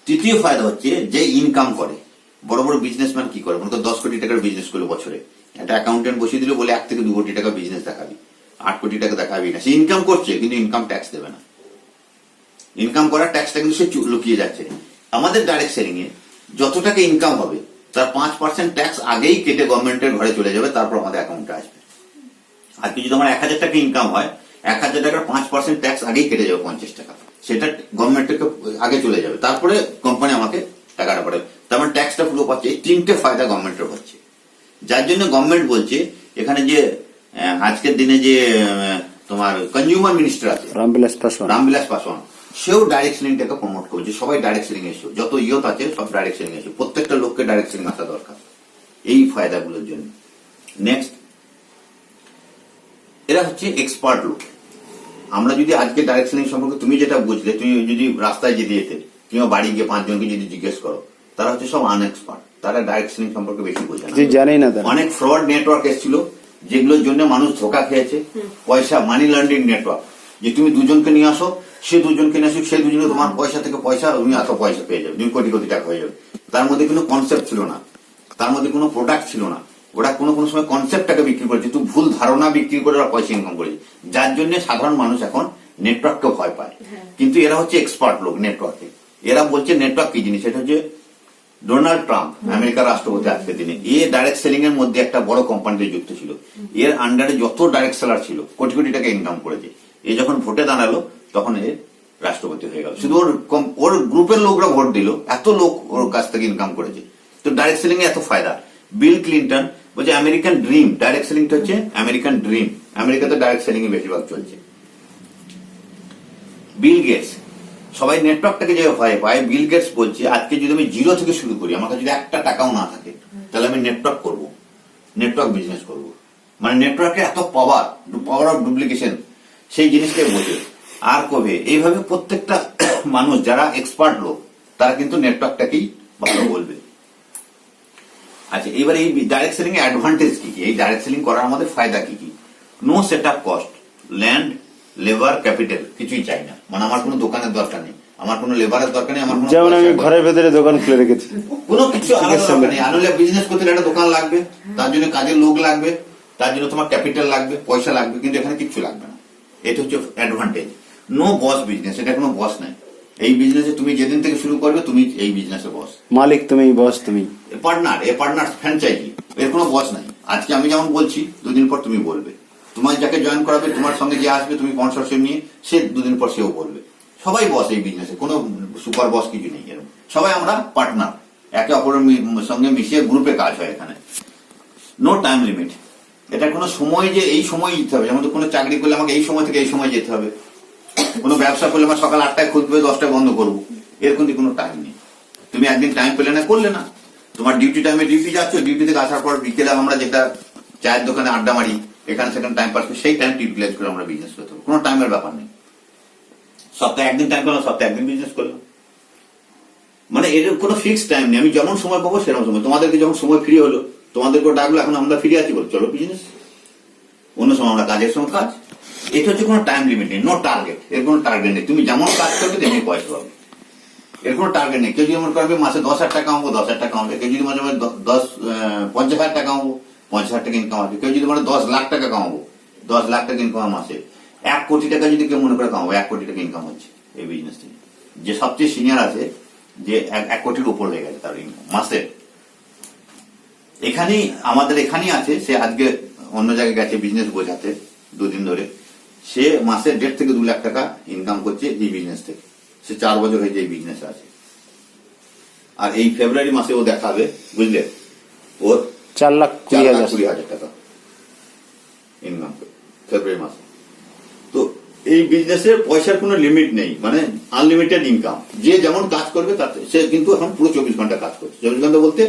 তৃতীয় ফায়দা হচ্ছে যে ইনকাম করে, বড় বড় বিজনেসম্যান কি করে, মনে করো 10 কোটি টাকার বিজনেস করলো বছরে, একটা অ্যাকাউন্টেন্ট বসিয়ে দিল, বলে 1 থেকে 2 কোটি টাকা বিজনেস দেখাবি, 8 কোটি টাকা দেখাবি না, সে ইনকাম করছে কিন্তু ইনকাম ট্যাক্স দেবে না, ইনকাম করার ট্যাক্সটা কিন্তু সে লুকিয়ে যাচ্ছে। আমাদের ডাইরেক্ট সেলিং এ যত টাকা ইনকাম হবে তার 5% ট্যাক্স আগেই কেটে গভর্নমেন্টের ঘরে চলে যাবে, তারপর আমাদের অ্যাকাউন্টে আসবে। আর কি যদি আমার 1,000 টাকা ইনকাম হয়, 1,000 টাকার 5% ট্যাক্স আগেই কেটে যাবে 50 টাকা, সেটা গভর্নমেন্টের আগে চলে যাবে, তারপরে কোম্পানি আমাকে টাকাটা পাঠাবে। তার মানে ট্যাক্সটা পুরো পাচ্ছে। এই 3টে ফায়দা গভর্নমেন্টের হচ্ছে, যার জন্য গভর্নমেন্ট বলছে এখানে যে আজকের দিনে যে তোমার কনজিউমার মিনিস্টার আছে রামবিলাস পাসওয়ান, সেও ডাইরেক্ট সেলিংটাকে প্রমোট করছে, সবাই ডাইরেক্ট সেলিং এসো, যত ইয়ত আছে সব ডাইরেক্ট সেলিং এসো, প্রত্যেকটা লোককে ডাইরেক্ট সেলিং আসা দরকার এই ফায়দাগুলোর জন্য। নেক্সট, এরা হচ্ছে এক্সপার্ট লোক। আমরা যদি আজকে ডাইরেক্ট সেলিং সম্পর্কে তুমি যেটা বুঝলে, তুমি যদি রাস্তায় যেতে কিংবা বাড়ি গিয়ে 5 জনকে যদি জিজ্ঞেস করো, তারা হচ্ছে সব আনএক্সপার্ট, তারা ডাইরেক্ট সেলিং সম্পর্কে বেশি বোঝে না, জানেই না। অনেক ফ্রড নেটওয়ার্ক এসেছিল যেগুলোর জন্য মানুষ ধোকা খেয়েছে, পয়সা মানি লন্ডারিং নেটওয়ার্ক, যে তুমি 2 জনকে নিয়ে আসো, সে 2 জনকে নিয়ে আসো, সেই 2 জনে তোমার পয়সা থেকে পয়সা, তুমি এত পয়সা পেয়ে যাবে, 2 কোটি কোটি টাকা হয়ে যাবে। তার মধ্যে কোনো কনসেপ্ট ছিল না, তার মধ্যে কোনো প্রোডাক্ট ছিল না, ওরা কোনো সময় কনসেপ্টটাকে বিক্রি করেছে, তুই ভুল ধারণা বিক্রি করে ওরা পয়সা ইনকাম করেছে, যার জন্য সাধারণ মানুষ এখন নেটওয়ার্ককে ভয় পায়। কিন্তু এরা হচ্ছে এক্সপার্ট লোক নেটওয়ার্কে। এরা বলছে নেটওয়ার্ক কি জিনিস, এটা হচ্ছে ডোনাল্ড ট্রাম্প আমেরিকার রাষ্ট্রপতি আজকের দিনে, এ ডাইরেক্ট সেলিং এর মধ্যে একটা বড় কোম্পানিতে যুক্ত ছিল, এর আন্ডারে যত ডাইরেক্ট সেলার ছিল কোটি কোটি টাকা ইনকাম করেছে। এ যখন ভোটে দাঁড়ালো তখন এ রাষ্ট্রপতি হয়ে গেল, শুধু ওর গ্রুপের লোকরা ভোট দিল, এত লোক ওর কাছ থেকে ইনকাম করেছে। তো ডাইরেক্ট সেলিং এ এত ফায়দা। বিল ক্লিন্টন বলছে আমেরিকান ড্রিম, ডাইরেক্ট সেলিংটা হচ্ছে আমেরিকান ড্রিম, আমেরিকাতে ডাইরেক্ট সেলিং এ বেশিরভাগ চলছে। বিল গেটস, সবাই নেটওয়ার্কটাকে যে ভয় পায়, বিল গেটস বলছে আজকে যদি আমি 0 থেকে শুরু করি, আমার কাছে যদি 1 টাকাও না থাকে, তাহলে আমি নেটওয়ার্ক করব, নেটওয়ার্ক বিজনেস করব। মানে নেটওয়ার্কের এত পাওয়ার অফ ডুপ্লিকেশন, সেই জিনিসকে বোঝে। আর কবে এইভাবে প্রত্যেকটা মানুষ যারা এক্সপার্ট লোক তারা কিন্তু নেটওয়ার্কটাকেই ভালো বলবে। আচ্ছা, এবার এই ডাইরেক্ট সেলিং এর অ্যাডভান্টেজ কি কি, এই ডাইরেক্ট সেলিং করার আমাদের ফায়দা কি কি? No set up cost, land, labour, capital কিছুই চাই না, মানে আমার কোনো দোকানের দরকার নেই, আমার কোনো লেবারের দরকার নেই, আমার যেমন আমি ঘরের ভেতরে দোকান খুলে রেখেছি, কোনো কিছু আলাদা দরকার নেই। আনলে বিজনেস করতে একটা দোকান লাগবে, তার জন্য কাজের লোক লাগবে, তার জন্য তোমার ক্যাপিটাল লাগবে, পয়সা লাগবে, কিন্তু এখানে কিছু লাগবে না। এটা হচ্ছে অ্যাডভান্টেজ। নো বস বিজনেস, এটা কোনো বস নাই। এই বিজনেসে তুমি যেদিন থেকে শুরু করবে তুমি এই বিজনেসের বস, মালিক তুমি, বস তুমি, পার্টনার ফ্র্যাঞ্চাইজি, এর কোনো বস নাই। আজকে আমি যেমন বলছি 2 দিন পর তুমি বলবে, তোমার যাকে জয়েন করাবে, তোমার সঙ্গে যে আসবে তুমি কনসোর্সিয়াম নিয়ে, সে 2 দিন পর সেও বলবে। সবাই বস এই বিজনেসে, কোনো সুপার বস কিছু নেই, এরকম সবাই আমরা পার্টনার। একে অপরের সঙ্গে মিশিয়ে গ্রুপে কাজ হয় এখানে। নো টাইম লিমিট, এটা কোনো সময় যে এই সময় যেতে হবে, যেমন কোনো চাকরি করলে আমাকে এই সময় থেকে এই সময় যেতে হবে, কোনো ব্যবসা করলে আমার সকাল 8টায় খুলবে 10টায় বন্ধ করবো, এরকম কোনো টাইম নেই। তুমি একদিন টাইম পেলে না, করলে না, তোমার ডিউটি টাইমে ডিউটি যাচ্ছ, ডিউটি থেকে আসার পর বিকেলে আমরা যেটা চায়ের দোকানে আড্ডা মারি, এখানে সেখানে টাইম পাস করি, সেই টাইমটি ইউটিলাইজ করে আমরা বিজনেস করতে হবে। কোনো টাইমের ব্যাপার নেই। সপ্তাহে একদিন টাইম করলাম, সপ্তাহে একদিন বিজনেস করলাম, মানে এর কোনো ফিক্স টাইম নেই। আমি যেমন সময় পাবো সেরকম সময়, তোমাদেরকে যখন সময় ফ্রি হলো তোমাদেরকে ডাকলো, এখন আমরা ফ্রি আছি বলে চলো বিজনেস, অন্য সময় আমরা কাজের সময় কাজ। এটা হচ্ছে কোনো টাইম লিমিট নেই, নো টার্গেট, এর কোনো টার্গেট নেই। তুমি যেমন কাজ করবে তেমনি পয়সা পাবে, এর কোনো টার্গেট নেই। কেউ যদি মনে করবে মাসে 10,000 টাকা কামাবো, 10,000 টাকা কামাবে। কেউ যদি মনে করবে 50,000 টাকা কামাবো, 50,000 টাকা ইনকাম আসবে। কেউ যদি মানে 10 লাখ টাকা কামাবো, 10 লাখ টাকা ইনকাম মাসে। 1 কোটি টাকা যদি কেউ মনে করে কামাবো, 1 কোটি টাকা ইনকাম হচ্ছে এই বিজনেস থেকে। যে সবচেয়ে সিনিয়র আছে, যে 1 কোটির উপর হয়ে গেছে তার ইনকাম মাসে, এখানেই আমাদের এখানেই আছে। সে আজকে অন্য জায়গায় গেছে বিজনেস বোঝাতে 2 দিন ধরে, সে মাসে 1.5 থেকে 2 লাখ টাকা ইনকাম করছে এই বিজনেস থেকে। সে 4 বছর হয়েছে এই বিজনেস আছে। আর এই ফেব্রুয়ারি মাসে ও দেখাবে, বুঝলে, ওর 4,20,000 টাকা ইনকাম ফেব্রুয়ারি মাসে। তো এই বিজনেসের পয়সার কোনো লিমিট নেই, মানে আনলিমিটেড ইনকাম। যে যেমন কাজ করবে তাতে, সে কিন্তু এখন পুরো 24 ঘন্টা কাজ করছে। 24 ঘন্টা বলতে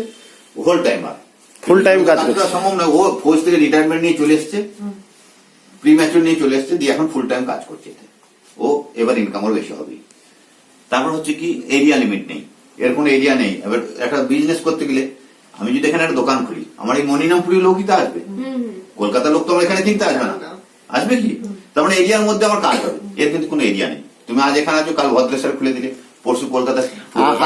হোল টাইমার, ফুল টাইম কাজ করছে। সম্ভব নয়। ও ফৌজ থেকে রিটায়ারমেন্ট নিয়ে চলে এসছে, প্রিম্যাচুর নিয়ে চলে এসছে, দিয়ে এখন ফুল টাইম কাজ করছে। ও এবার ইনকাম ওর বেশি হবে। তারপর হচ্ছে কি, এরিয়া লিমিট নেই, এর কোনো এরিয়া নেই। এবার একটা বিজনেস করতে গেলে, আমি যদি এখানে একটা দোকান খুলি, আমার এই মনিরামপুরি লোকই তো আসবে, কলকাতার লোক তো আমার এখানে কিনতে আসবে না, আসবে কি? তার মানে এরিয়ার মধ্যে আমার কাজ হবে, এর কিন্তু কোনো এরিয়া নেই। তুমি আজ এখানে আছো, কাল ভদ্রেশ্বর খুলে দিলে, পরশু কলকাতা।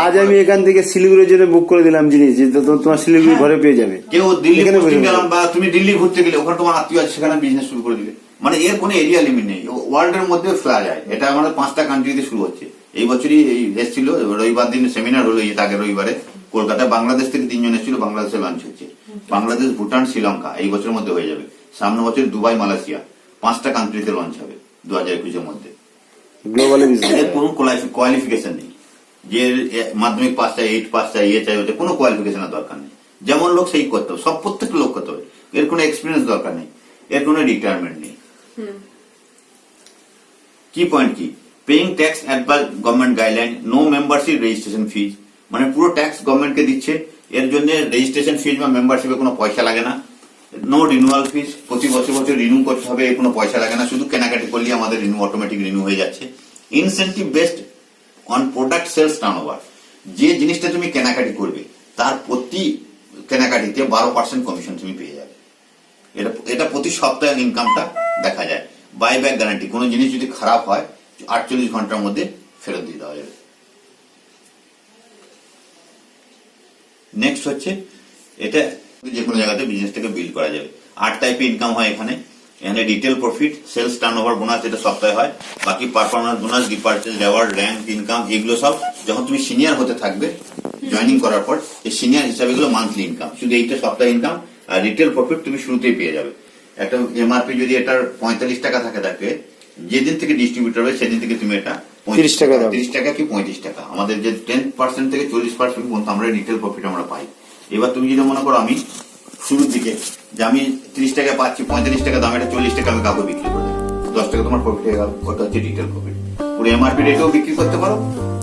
আজ আমি এখান থেকে শিলিগুড়ির জন্য বুক করে দিলাম জিনিস, যে তোমার শিলিগুড়ি ঘরে পেয়ে যাবে। কেউ দিল্লি গেলাম, বা তুমি দিল্লি ঘুরতে গেলে, ওখানে তোমার আত্মীয় আছে, সেখানে বিজনেস শুরু করে দিলে। মানে এর কোনো এরিয়া লিমিট নেই, ওয়ার্ল্ড এর মধ্যে ফ্লা যায়। এটা আমাদের 5টা কান্ট্রিতে শুরু হচ্ছে। এই বছরই এই এসেছিল, রবিবার দিন সেমিনার হলো, এর আগের রবিবারে কলকাতায় বাংলাদেশ থেকে 3 জন এসেছিল, বাংলাদেশে লঞ্চ হচ্ছে। বাংলাদেশ, ভুটান, শ্রীলঙ্কা এই বছরের মধ্যে হয়ে যাবে। সামনের বছর দুবাই, মালয়েশিয়া, 5টা কান্ট্রিতে লঞ্চ হবে 2021-এর মধ্যে। গ্লোবালি বিজনেস, এর কোনো কোয়ালিফিকেশন নেই যে মাধ্যমিক পাস চাই, 8 পাস চাই, চাই, ওটা কোনো কোয়ালিফিকেশনের দরকার নেই। যেমন লোক সেই করতে হবে, সব প্রত্যেকটা লোক করতে হবে। এর কোনো এক্সপিরিয়েন্স দরকার নেই, এর কোনো রিটায়ারমেন্ট নেই। কি পয়েন্ট কি, paying tax as per government guideline, no membership registration fees, মানে পুরো ট্যাক্স গভর্নমেন্টকে দিচ্ছে। এর জন্য রেজিস্ট্রেশন ফিজ বা মেম্বারশিপে কোনো পয়সা লাগে না। নো রিনিউয়াল ফিজ, প্রতি বছর রিনিউ করতে হবে, কোনো পয়সা লাগে না। শুধু কেনাকাটি করলে আমাদের রিনিউ অটোমেটিক রিনিউ হয়ে যাচ্ছে। Incentive based on product sales turnover, যে জিনিসটা তুমি কেনাকাটি করবে তার প্রতি কেনাকাটিতে 12% কমিশন তুমি পেয়ে যাবে। এটা প্রতি সপ্তাহে ইনকামটা দেখা যায়। বাইব্যাক গ্যারান্টি, কোনো জিনিস যদি খারাপ হয় 48 ঘন্টার মধ্যে ফেরত দিয়ে দেওয়া যাবে। নেক্সট হচ্ছে, এটা যে কোনো জায়গাতে বিজনেসটাকে বিল্ড করা যাবে। 8 টাইপের ইনকাম হয় এখানে। এখানে retail profit, sales turnover, bonus, এটা সপ্তাহে হয়। বাকি performance bonus, repurchase, reward, rank, income, এগুলো সব যখন তুমি সিনিয়র হতে থাকবে, জয়েনিং করার পর এই সিনিয়র হিসাবে এগুলো মান্থলি ইনকাম। শুধু এইটা সপ্তাহে ইনকাম। আর রিটেল প্রফিট তুমি শুরুতেই পেয়ে যাবে। একটা এমআরপি যদি এটার 45 টাকা থাকে, যেদিন থেকে ডিস্ট্রিবিউটর হবে সেদিন থেকে তুমি এটা 30 টাকা দাও। 30 টাকা কি 35 টাকা, আমাদের যে 10% থেকে 40% পর্যন্ত আমরা রিটেল প্রফিট আমরা পাই। এবার তুমি যদি মনে করো আমি শুরুর দিকে যে আমি 30 টাকা পাচ্ছি, 45 টাকা দাম, এটা 40 টাকা আমি কাউকে বিক্রি করে দেবো, 10 টাকা তোমার প্রফিট হয়ে গেল। ওটা হচ্ছে রিটেল প্রফিট। পুরো এমআরপি রেটেও বিক্রি করতে পারো,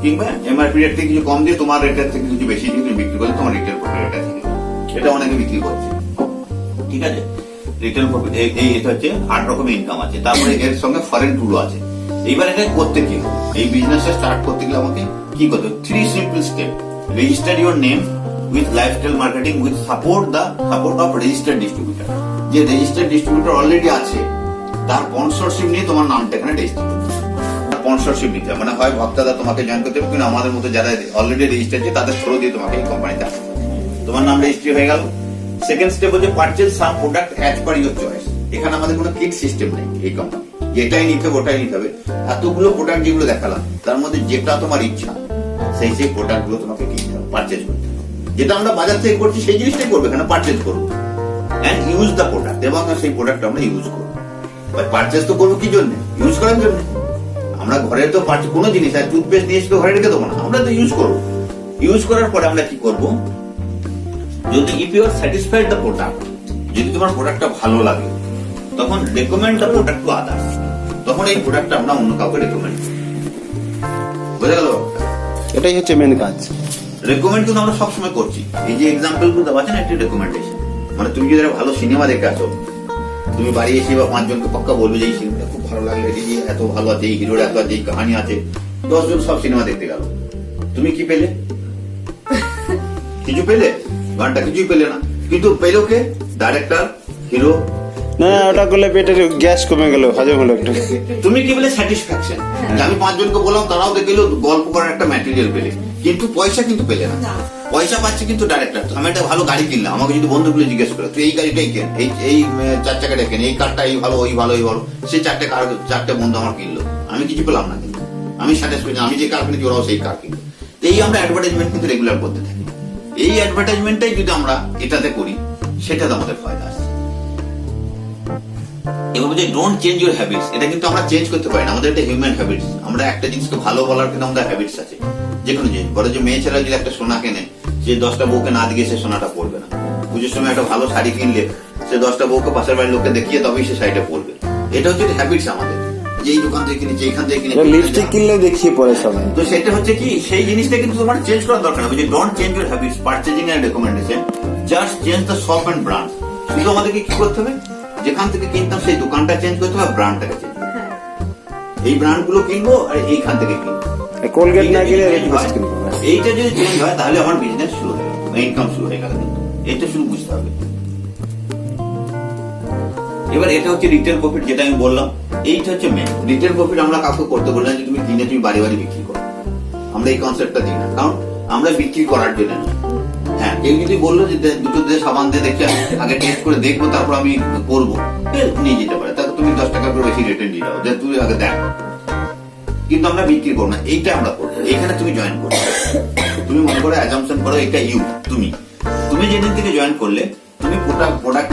কিংবা এমআরপি রেট থেকে কিছু কম দিয়ে তোমার রেটের থেকে কিছু বেশি দিয়ে তুমি বিক্রি করলে তোমার রিটেল প্রফিট এটা থেকে, এটা অনেকে বিক্রি করছে। ঠিক আছে, রিটেল প্রফিট এটা হচ্ছে 8 রকমের ইনকাম আছে। তারপরে এর সঙ্গে ফরেন ট্যুরও আছে। এইবার এটা করতে কি, এই বিজনেসটা স্টার্ট করতে গেলে আমাকে কি করতে হবে? 3 simple step. Register your name with lifestyle marketing with support of registered distributor. যে রেজিস্টার্ড ডিস্ট্রিবিউটর অলরেডি আছে তার স্পন্সরশিপ নিয়ে তোমার নামটা এখানে রেজিস্টার করতে হবে। স্পন্সরশিপ নিতে হবে, মানে হয় ভক্তাদা তোমাকে জয়েন করতে হবে, কিন্তু আমাদের মতো যারা অলরেডি রেজিস্টার আছে তাদের থ্রু দিয়ে তোমাকে এই কোম্পানিতে আসতে হবে। তোমার নাম রেজিস্ট্রি হয়ে গেল। সেকেন্ড স্টেপ হচ্ছে purchase some product as per your choice. এখানে আমাদের কোনো কিট সিস্টেম নেই। এই কোম্পানি যেটাই নিতে হবে ওটাই নিতে হবে। এতগুলো প্রোডাক্ট যেগুলো দেখালাম তার মধ্যে যেটা তোমার ইচ্ছা সেই প্রোডাক্ট গুলো তোমাকে কিনতে হবে, পারচেজ করতে হবে। যেটা আমরা বাজার থেকে করছি সেই জিনিসটাই করবে, এখানে পারচেজ করবো এন্ড ইউজ দ্য প্রোডাক্ট, এবং সেই প্রোডাক্ট আমরা ইউজ করবো। পারচেজ তো করবো কি জন্য? ইউজ করার জন্য। আমরা ঘরে তো কোনো জিনিস টুথপেস্ট নিয়ে এসে ঘরে রেখে দেবো না, আমরা তো ইউজ করবো। ইউজ করার পরে আমরা কি করব, যদি if you are satisfied the product, যদি তোমার প্রোডাক্টটা ভালো লাগে, তখন recommend the product to others, তখন এই প্রোডাক্টটা আমরা অন্য কাউকে রেকমেন্ড করি। বোঝা গেল? এটাই হচ্ছে মেন কাজ। রেকমেন্ড কিন্তু আমরা সবসময় করছি। এই যে এক্সাম্পল গুলো দেওয়া আছে না, একটি রেকমেন্ডেশন, মানে তুমি যদি একটা ভালো সিনেমা দেখে আসো, তুমি বাড়ি এসে বা 5 জনকে পক্কা বলবে যে এই সিনেমাটা খুব ভালো লাগলো, এই যে এত ভালো আছে, এই হিরোর এত আছে, এই কাহিনী আছে, 10 জন সব সিনেমা দেখতে গেল, তুমি কি পেলে? কিছু পেলে? গানটা কিছুই পেলে না, কিন্তু পেলো কে? Director, hero. না, ওটা করলে পেটের গ্যাস কমে গেল, হজম হলো একটু। তুমি কি পেলে? স্যাটিসফ্যাকশন, যে আমি 5 জনকে বললাম, তারাও দেখলো, গল্প করার একটা ম্যাটেরিয়াল পেলে, কিন্তু পয়সা কিন্তু পেলে না। পয়সা পাচ্ছে কিন্তু ডাইরেক্টর। আমি একটা ভালো গাড়ি কিনলাম, আমাকে যদি বন্ধুগুলো জিজ্ঞেস করে তুই এই গাড়িটাই কেন, এই 4 চাকাটা কেন, এই কারটা এই ভালো, ওই ভালো, এই ভালো, সেই 4টে বন্ধু আমার কিনলো, আমি কিছু পেলাম না, কিন্তু আমি স্যাটিসফাইড, আমি যে কার কিনেছি ওরাও সেই কার কিনলো। তো এই আমরা অ্যাডভার্টাইজমেন্ট কিন্তু রেগুলার করতে থাকি। এই অ্যাডভার্টাইজমেন্টটাই যদি আমরা এটাতে করি, সেটাতে আমাদের ফায়দা আছে। এবার বলছি ডোন্ট চেঞ্জ ইউর হ্যাবিটস, এটা কিন্তু আমরা চেঞ্জ করতে পারি না, আমাদের একটা হিউম্যান হ্যাবিটস। আমরা একটা জিনিসকে ভালো বলার কিন্তু আমাদের হ্যাবিটস আছে, যে কোনো জিনিস। বলে যে মেয়ে ছেলেরা যদি একটা সোনা কেনে, সে 10টা বউকে না দিয়ে সে সোনাটা পরবে না। পুজোর সময় একটা ভালো শাড়ি কিনলে সে 10টা বউকে পাশের বাড়ির লোককে দেখিয়ে তবেই সে শাড়িটা পরবে। এটা হচ্ছে হ্যাবিটস আমাদের, যে এই দোকান থেকে কিনেছি, এইখান থেকে কিনেছি। লিপস্টিক কিনলে দেখিয়ে পরে সবাই। তো সেটা হচ্ছে কি, সেই জিনিসটা কিন্তু তোমার চেঞ্জ করার দরকার নেই। Don't change your habits, purchasing and recommendation, just change the shop and brand. শুধু আমাদেরকে কি করতে হবে, যেখান থেকে কিনতাম সেই দোকানটা চেঞ্জ করতে হবে, ব্র্যান্ডটাকে চেঞ্জ করতে হবে। এই ব্র্যান্ড গুলো কিনবো আর এইখান থেকে কিনবো। কোলগেট না কিনে এইটা যদি চেঞ্জ হয়, তাহলে আমার বিজনেস শুরু হয়ে গেল, ইনকাম শুরু হয়ে গেল। এটা শুধু বুঝতে হবে। এবার এটা হচ্ছে রিটেল প্রফিট, যেটা আমি বললাম, এইটা হচ্ছে মেন রিটেল প্রফিট। আমরা কাউকে করতে বললাম যে তুমি কিনে তুমি বাড়ি বাড়ি বিক্রি করো, আমরা এই কনসেপ্টটা দিই না, কারণ আমরা বিক্রি করার জন্য না। হ্যাঁ, কেউ যদি বললো যে দুটো দিয়ে সাবান দিয়ে দেখে আগে টেস্ট করে দেখবো তারপর আমি করবো, নিয়ে যেতে পারে, তাকে তুমি 10 টাকা করে বেশি রেটে নিয়ে যাও, যে তুই আগে দেখ। কিন্তু আমরা বিক্রি করবো না, এইটা আমরা করবো। এখানে তুমি জয়েন করবে, তুমি মনে করে অ্যাজাম্পশন করো এটা তুমি যেদিন থেকে জয়েন করলে, তুমি প্রোডাক্ট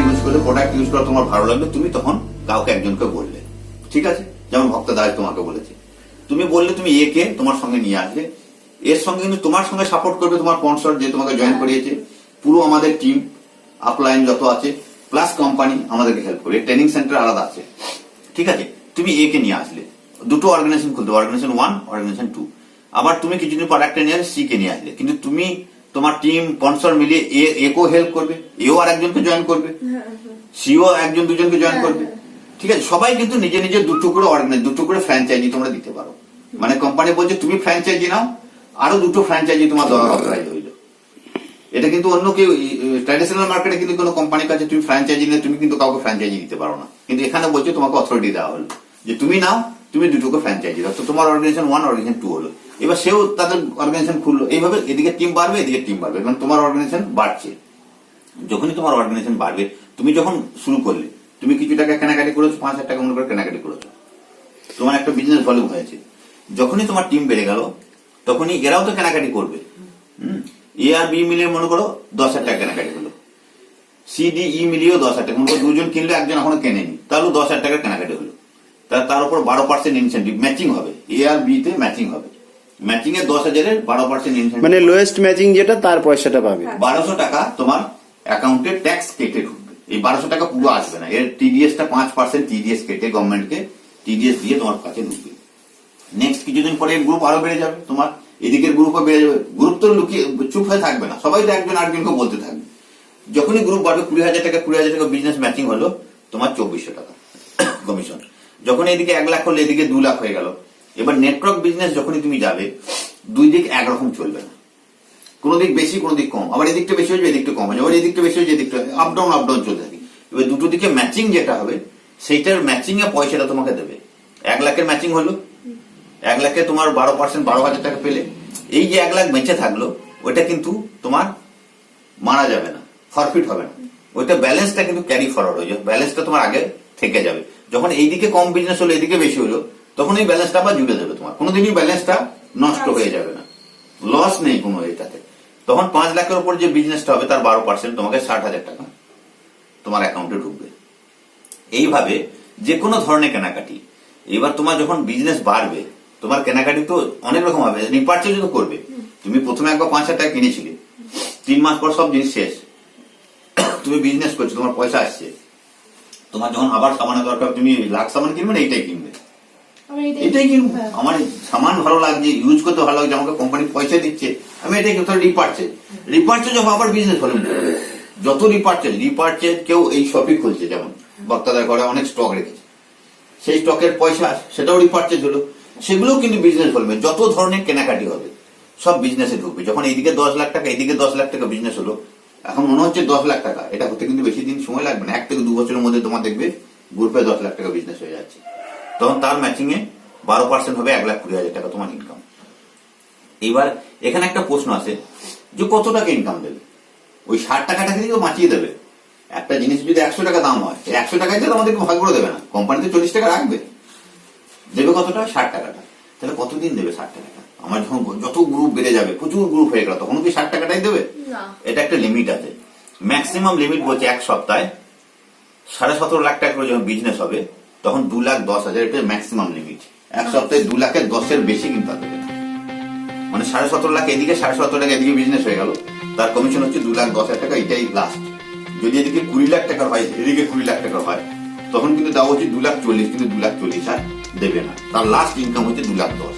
ইউজ করা তোমার ভালো লাগবে, তুমি তখন কাউকে একজনকে বললে, ঠিক আছে? যেমন ভক্ত দাস তোমাকে বলেছে, তুমি বললে তুমি একে তোমার সঙ্গে নিয়ে আসবে, এর সঙ্গে কিন্তু তোমার সঙ্গে সাপোর্ট করবে তোমার স্পন্সর যে তোমাকে জয়েন করিয়েছে, পুরো আমাদের টিম আপলাইন যত আছে, প্লাস কোম্পানি আমাদেরকে হেল্প করবে, ট্রেনিং সেন্টার আলাদা আছে, ঠিক আছে? তুমি একে নিয়ে আসলে, দুটো অর্গানাইজেশন খুলতে, অর্গানাইজেশন 1, অর্গানাইজেশন 2। আবার তুমি কিছুদিন পর একটা নিয়ে আসলে সি কে নিয়ে আসলে, কিন্তু তুমি তোমার টিম স্পন্সর মিলিয়ে একেও হেল্প করবে, এও আর একজনকে জয়েন করবে, সিও 1-2জনকে জয়েন করবে, ঠিক আছে? সবাই কিন্তু নিজে নিজে দুটো করে ফ্র্যাঞ্চাইজি তোমরা দিতে পারো। মানে কোম্পানি বলছে তুমি ফ্র্যাঞ্চাইজি নাও, আরো 2টো ফ্র্যাঞ্চাইজি তোমার দেওয়ার অথরাইজ হইল। এটা কিন্তু অন্য কেউ ট্র্যাডিশনাল মার্কেটে কিন্তু কোনো কোম্পানির কাছে তুমি ফ্র্যাঞ্চাইজি নিয়ে তুমি কিন্তু কাউকে ফ্র্যাঞ্চাইজি দিতে পারো না, কিন্তু এখানে বলছে তোমাকে অথরিটি দেওয়া হলো যে তুমি নাও, তুমি 2টোকে ফ্র্যাঞ্চাইজি দাও। তো তোমার অর্গানাইজেশন 1, অর্গানাইজেশন 2 হলো। এবার সেও তাদের অর্গানাইজেশন খুললো, এইভাবে এদিকে টিম বাড়বে, এদিকে টিম বাড়বে, কারণ তোমার অর্গানাইজেশন বাড়ছে। যখনই তোমার অর্গানাইজেশন বাড়বে, তুমি যখন শুরু করলে, তুমি কিছু টাকা কেনাকাটি করেছো, 5,000 টাকা মনে করে কেনাকাটি করেছো, তোমার একটা বিজনেস ভলিউম হয়েছে। যখনই তোমার টিম বেড়ে গেল, তখনই এরাও তো কেনাকাটি করবে। এ আর বি মিলিয়ে মনে করো 10,000 টাকা কেনাকাটি হলো, সি ডি ই মিলিয়েও 10,000 টাকা, মনে করো 2জন কিনলে, একজন এখনো কেনেনি, তাহলে 10,000 টাকার কেনাকাটি হলো। তার উপর 12% ইনসেন্টিভ ম্যাচিং হবে, এ আর বি তে ম্যাচিং হবে, ম্যাচিং এ 10,000-এর 12% ইনসেন্টিভ, মানে লোয়েস্ট ম্যাচিং যেটা তার পয়সাটা পাবে। 1200 টাকা তোমার অ্যাকাউন্টে ট্যাক্স কেটে ঢুকবে। এই 1200 টাকা পুরো আসবে না, এর টিডিএসটা 5% টিডিএস কেটে গভর্নমেন্টকে টিডিএস দিয়ে তোমার কাছে ঢুকবে। নেক্সট কিছুদিন পরে গ্রুপ আরো বেড়ে যাবে, তোমার এদিকের গ্রুপও বেড়ে যাবে। গ্রুপ তো লুকিয়ে চুপ হয়ে থাকবে না, সবাই তো একজন আরেকজনকে বলতে থাকবে। যখনই গ্রুপ বাড়বে, 20,000 টাকা বিজনেস ম্যাচিং হলো, তোমার 2400 টাকা কমিশন। যখন এদিকে 1 লাখ হলো, এদিকে 2 লাখ হয়ে গেল। এবার নেটওয়ার্ক বিজনেস যখনই তুমি যাবে, 2 দিক একরকম চলবে না, কোনো দিক বেশি কোনো দিক কম, আবার এদিকটা বেশি হয়ে এদিকটা কম হয়ে যাবে, এদিকটা বেশি হয়ে এদিকটা আপ ডাউন চলতে থাকে। এবার দুটো দিকে ম্যাচিং যেটা হবে, সেইটার ম্যাচিং এ পয়সাটা তোমাকে দেবে। 1 লাখের ম্যাচিং হলো, 1 লাখে তোমার 12%, 12,000 টাকা পেলে, এই যে 1 লাখ বেঁচে থাকলো, ওইটা কিন্তু তোমার মারা যাবে না, ফরফিট হবে না, ওইটা ব্যালেন্সটা কিন্তু ক্যারি ফরওয়ার্ড হয়ে যাবে, ব্যালেন্সটা তোমার আগে থেকে যাবে। যখন এইদিকে কম বিজনেস হলো, এদিকে বেশি হলো, তখন এই ব্যালেন্সটা আবার জুড়ে দেবে, তোমার কোনোদিনই ব্যালেন্সটা নষ্ট হয়ে যাবে না, লস নেই কোনো এটাতে। তখন 5 লাখের উপর যে বিজনেসটা হবে, তার 12% তোমাকে 60,000 টাকা তোমার অ্যাকাউন্টে ঢুকবে। এইভাবে যে কোনো ধরনের কেনাকাটি, এবার তোমার যখন বিজনেস বাড়বে, তোমার কেনাকাটি তো অনেক রকম হবে, রিপার্চেজ তো করবে, তুমি প্রথমে একবার 5,000 টাকা কিনেছিলে, 3 মাস পর সব জিনিস শেষ, তুমি বিজনেস করছো, তোমার পয়সা আসছে, তোমার যখন আবার সামানের দরকার, তুমি লাখ সামান কিনবে না এইটাই কিনবে, আমি এটাই কিনবো। হ্যাঁ। আমার সামান ভালো লাগছে, ইউজ করতে ভালো লাগছে, আমাকে কোম্পানি পয়সা দিচ্ছে, আমি এটাই কোথাও রিপার্চেজ যখন আবার বিজনেস হলো, যত রিপার্চেজ কেউ এই শপই খুলছে, যেমন বক্তাদের ঘরে অনেক স্টক রেখেছে, সেই স্টকের পয়সা সেটাও রিপার্চেজ হলো, সেগুলোও কিন্তু বিজনেস করবে। যত ধরনের কেনাকাটি হবে সব বিজনেসে ঢুকবে। যখন এইদিকে 10 লাখ টাকা, এইদিকে 10 লাখ টাকা বিজনেস হলো, এখন মনে হচ্ছে 10 লাখ টাকা, এটা হতে কিন্তু বেশি দিন সময় লাগবে না, 1 থেকে 2 বছরের মধ্যে তোমার দেখবে গ্রুপে 10 লাখ টাকা বিজনেস হয়ে যাচ্ছে। তখন তার ম্যাচিং এ 12% হবে 1,20,000 টাকা তোমার ইনকাম। এবার এখানে একটা প্রশ্ন আছে যে কত টাকা ইনকাম দেবে? ওই 60 টাকাটাকে দিয়েও বাঁচিয়ে দেবে? একটা জিনিস যদি 100 টাকা দাম হয়, 100 টাকায় তো আমাদেরকে ভাগ করে দেবে না, কোম্পানিতে 40 টাকা রাখবে, দেবে কতটা? 60 টাকাটা। তাহলে কতদিন দেবে 60 টাকাটা? আমার যখন যত গ্রুপ বেড়ে যাবে, প্রচুর গ্রুপ হয়ে গেল, তখন কি 60 টাকাটাই দেবে? না। এটা একটা লিমিট আছে, ম্যাক্সিমাম লিমিট বলছে 1 সপ্তাহে 17.5 লাখ টাকা করে যখন বিজনেস হবে, তখন 2,10,000, এটা ম্যাক্সিমাম লিমিট। 1 সপ্তাহে 2 লাখের 10-এর বেশি কিন্তু আর দেবে না। মানে 17.5 লাখ এদিকে, 17.5 টাকা এদিকে বিজনেস হয়ে গেল, তার কমিশন হচ্ছে 2,10,000 টাকা, এটাই লাস্ট। যদি এদিকে 20 লাখ টাকার হয়, এদিকে 20 লাখ টাকার হয়, তখন কিন্তু দেওয়া হচ্ছে 2,40,000, কিন্তু 2,40,000 আর দেবে না, তার লাস্ট ইনকাম হচ্ছে 2,10,000।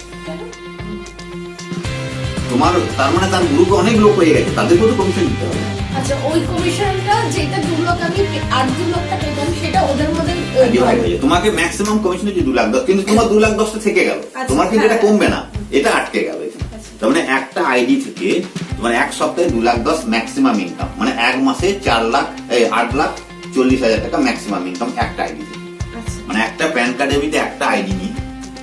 তোমার তার মানে তার গ্রুপে অনেক লোক হয়ে গেছে, তাদেরকে তো কমিশন দিতে হবে। আচ্ছা, ওই কমিশনটা যেটা 2 লাখ আমি 8 লাখ টাকা পেতাম, সেটা ওদের মধ্যে ডিভাইড হয়ে যায়। তোমাকে ম্যাক্সিমাম কমিশন হচ্ছে 2,10,000, কিন্তু তোমার 2,10,000 থেকে গেল, আচ্ছা, তোমার কিন্তু এটা হ্যাঁ। কমবে না, এটা আটকে গেল এখানে। তার মানে একটা আইডি থেকে তোমার 1 সপ্তাহে 2,10,000 ম্যাক্সিমাম ইনকাম, মানে 1 মাসে 8,40,000 টাকা ম্যাক্সিমাম ইনকাম একটা আইডি থেকে। আচ্ছা। মানে একটা প্যান কার্ড ডেবিটে একটা আইডি নিই,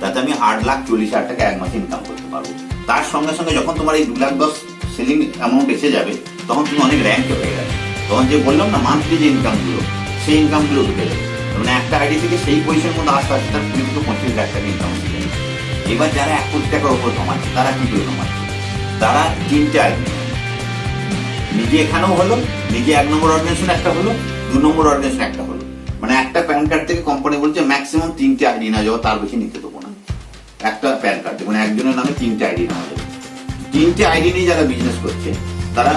তাতে আমি 8,40,000 টাকা 1 মাসে ইনকাম করতে পারবো। তার সঙ্গে সঙ্গে যখন তোমার এই 2,10,000 সেলিং অ্যামাউন্ট এসে যাবে, তখন তুমি অনেক র্যাঙ্ক হয়ে গেছে। তখন যে বললাম না মান্থলি যে ইনকাম গুলো, সেই ইনকাম গুলো ঢুকে যাবে। মানে একটা আইডি থেকে সেই পয়সার মধ্যে আস্তে আস্তে তার 20 থেকে 25 লাখ টাকা ইনকাম হয়ে যাবে। এবার যারা 1 কোটি টাকার উপর কমাচ্ছে, তারা কি করে কমাচ্ছে? তারা 3টে আইডি, নিজে এখানেও হলো, নিজে 1 নম্বর অর্গানাইজেশন একটা হলো, 2 নম্বর অর্গানাইজেশন একটা হলো। মানে একটা প্যান কার্ড থেকে কোম্পানি বলছে ম্যাক্সিমাম 3টে আইডি না যাবো, তার বেশি নিতে দেবো না। একটা প্যান কার্ড মানে একজনের নামে 3টে আইডি নেওয়া যাবে। 3টে আইডি নিয়ে যারা বিজনেস করছে, তারা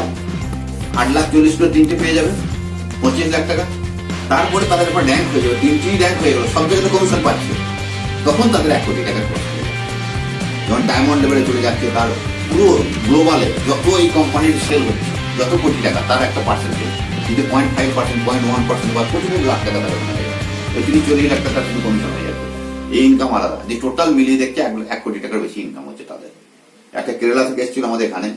8,40,000 করে 3টে পেয়ে যাবে, 25 লাখ টাকা। তারপরে তাদের উপর র্যাঙ্ক হয়ে যাবে, 3টি র্যাঙ্ক হয়ে গেল, সব জায়গাতে কমিশন পাচ্ছে, তখন তাদের 1 কোটি টাকা খরচ হয়ে যাবে। যখন ডায়মন্ড লেভেলে চলে যাচ্ছে, তার পুরো গ্লোবালে যত এই কোম্পানির সেল হচ্ছে, যত কোটি টাকা, তার একটা পার্সেন্টেজ, যদি 0.5%, 0.1% বা 25 লাখ টাকা তার ওখানে হয়ে যাবে, 30-40 লাখ টাকা শুধু কমিশন হয়ে যাবে। এই ইনকাম আলাদা, যে টোটাল মিলিয়ে দেখছে 1 কোটি টাকার বেশি ইনকাম হচ্ছে তাদের। একটা কেরালা থেকে এসেছিল আমাদের এখানে,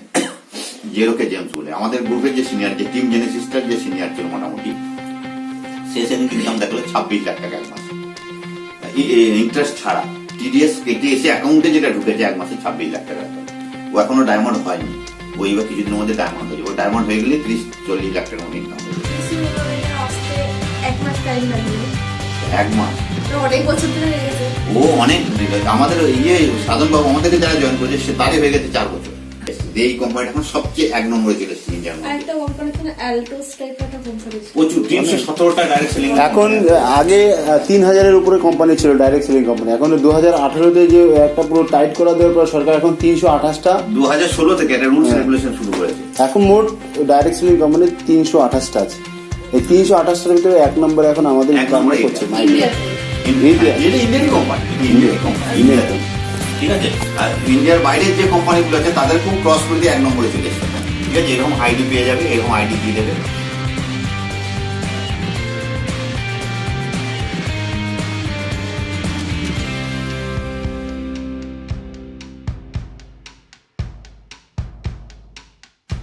জেরোকে জেমস বলে, আমাদের গ্রুপের যে সিনিয়র, যে টিম জেনেসিসটার যে সিনিয়র ছিল মোটামুটি, সে সেদিন ইনকাম দেখালো 26 লাখ টাকা 1 মাসে, ইন্টারেস্ট ছাড়া। টিডিএস কেটে এসে অ্যাকাউন্টে যেটা ঢুকেছে 1 মাসে 26 লাখ টাকা। ও এখনো ডায়মন্ড হয়নি, ও এবার কিছুদিনের মধ্যে ডায়মন্ড হয়ে যাবে। ও ডায়মন্ড হয়ে গেলে 30-40 লাখ টাকার মতো ইনকাম হয়ে যাবে। 1 মাস টাইম লাগবে। 1 মাস অনেক বছর ধরে লেগেছে। ও অনেক আমাদের সাধন বাবু আমাদেরকে যারা জয়েন করেছে, সে তারই হয়ে গেছে 4 বছর। এই কোম্পানিটা এখন সবচেয়ে 1 নম্বরে চলে এসেছে ইন্ডিয়ার মধ্যে। একটা কোম্পানি ছিল অ্যালটোস টাইপের একটা কোম্পানি ছিল। প্রচুর 317টা ডাইরেক্ট সেলিং। এখন আগে 3,000-এর উপরে কোম্পানি ছিল ডাইরেক্ট সেলিং কোম্পানি, এখন 2018-তে যে একটা পুরো টাইট করা দেওয়ার পর সরকার এখন 328টা, 2016 থেকে একটা রুলস রেগুলেশন শুরু করেছে। এখন মোট ডাইরেক্ট সেলিং কোম্পানি 328টা আছে। এই 328টার ভিতরে 1 নম্বরে এখন আমাদের এক নম্বরে করছে এটা। ইন্ডিয়াতে। এটা ইন্ডিয়ান কোম্পানি, ইন্ডিয়াতে। ঠিক আছে। আর ইন্ডিয়ার বাইরের যে কোম্পানিগুলো আছে, তাদেরকেও ক্রস করে দিয়ে 1 নম্বরে চলে এসেছে। ঠিক আছে, এরকম আইডি পেয়ে যাবে, এরকম আইডি দিয়ে দেবে,